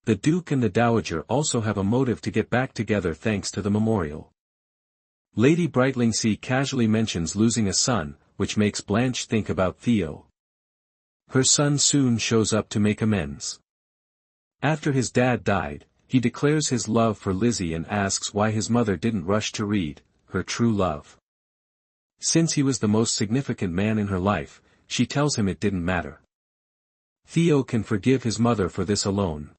The Duke and the Dowager also have a motive to get back together thanks to the memorial. Lady Brightlingsea casually mentions losing a son, which makes Blanche think about Theo. Her son soon shows up to make amends. After his dad died, he declares his love for Lizzy and asks why his mother didn't rush to read her true love. Since he was the most significant man in her life, she tells him it didn't matter. Theo can forgive his mother for this alone.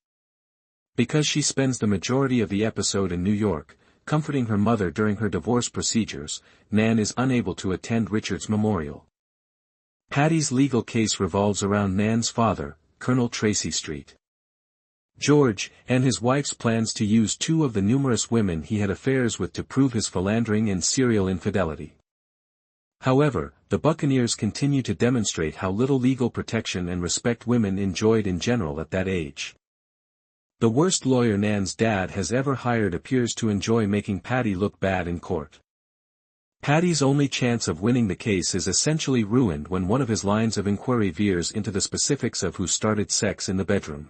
Because she spends the majority of the episode in New York, comforting her mother during her divorce procedures, Nan is unable to attend Richard's memorial. Patty's legal case revolves around Nan's father, Colonel Tracy Street. George, and his wife's plans to use two of the numerous women he had affairs with to prove his philandering and serial infidelity. However, the Buccaneers continue to demonstrate how little legal protection and respect women enjoyed in general at that age. The worst lawyer Nan's dad has ever hired appears to enjoy making Patty look bad in court. Patty's only chance of winning the case is essentially ruined when one of his lines of inquiry veers into the specifics of who started sex in the bedroom.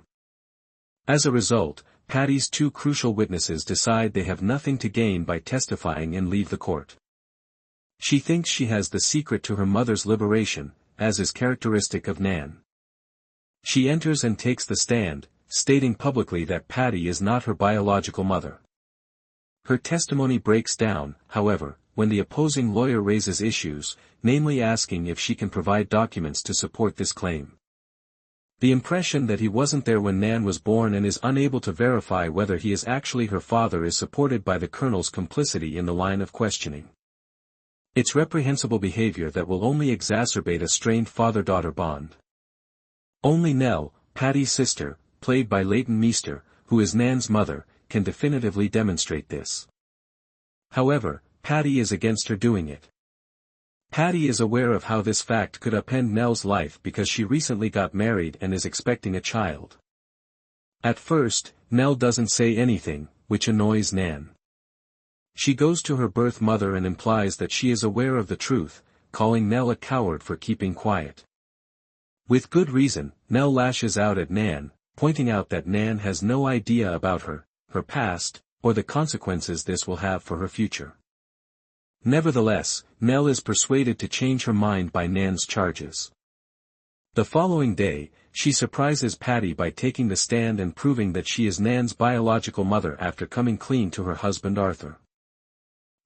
As a result, Patty's two crucial witnesses decide they have nothing to gain by testifying and leave the court. She thinks she has the secret to her mother's liberation, as is characteristic of Nan. She enters and takes the stand, stating publicly that Patty is not her biological mother. Her testimony breaks down, however, when the opposing lawyer raises issues, namely asking if she can provide documents to support this claim. The impression that he wasn't there when Nan was born and is unable to verify whether he is actually her father is supported by the Colonel's complicity in the line of questioning. It's reprehensible behavior that will only exacerbate a strained father-daughter bond. Only Nell, Patty's sister, played by Leighton Meester, who is Nan's mother, can definitively demonstrate this. However, Patty is against her doing it. Patty is aware of how this fact could upend Nell's life because she recently got married and is expecting a child. At first, Nell doesn't say anything, which annoys Nan. She goes to her birth mother and implies that she is aware of the truth, calling Nell a coward for keeping quiet. With good reason, Nell lashes out at Nan, pointing out that Nan has no idea about her past, or the consequences this will have for her future. Nevertheless, Nell is persuaded to change her mind by Nan's charges. The following day, she surprises Patty by taking the stand and proving that she is Nan's biological mother after coming clean to her husband Arthur.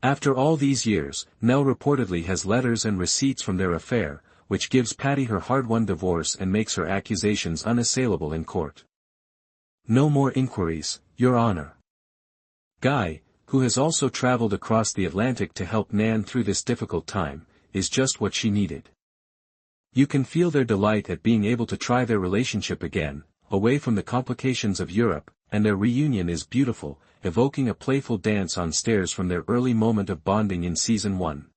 After all these years, Nell reportedly has letters and receipts from their affair, which gives Patty her hard-won divorce and makes her accusations unassailable in court. No more inquiries, Your Honor. Guy, who has also traveled across the Atlantic to help Nan through this difficult time, is just what she needed. You can feel their delight at being able to try their relationship again, away from the complications of Europe, and their reunion is beautiful, evoking a playful dance on stairs from their early moment of bonding in Season 1.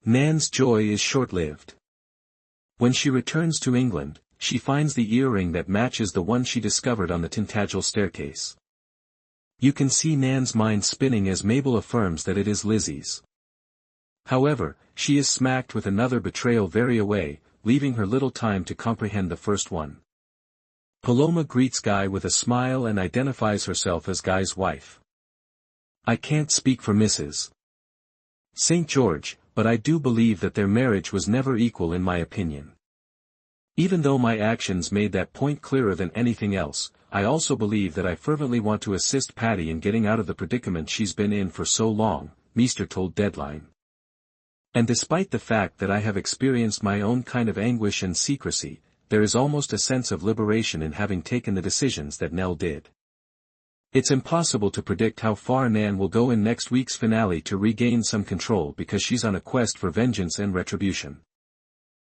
Nan's joy is short-lived. When she returns to England, she finds the earring that matches the one she discovered on the Tintagel staircase. You can see Nan's mind spinning as Mabel affirms that it is Lizzy's. However, she is smacked with another betrayal very away, leaving her little time to comprehend the first one. Paloma greets Guy with a smile and identifies herself as Guy's wife. I can't speak for Mrs. St. George, but I do believe that their marriage was never equal in my opinion. Even though my actions made that point clearer than anything else, I also believe that I fervently want to assist Patty in getting out of the predicament she's been in for so long, Meester told Deadline. And despite the fact that I have experienced my own kind of anguish and secrecy, there is almost a sense of liberation in having taken the decisions that Nell did. It's impossible to predict how far Nan will go in next week's finale to regain some control because she's on a quest for vengeance and retribution.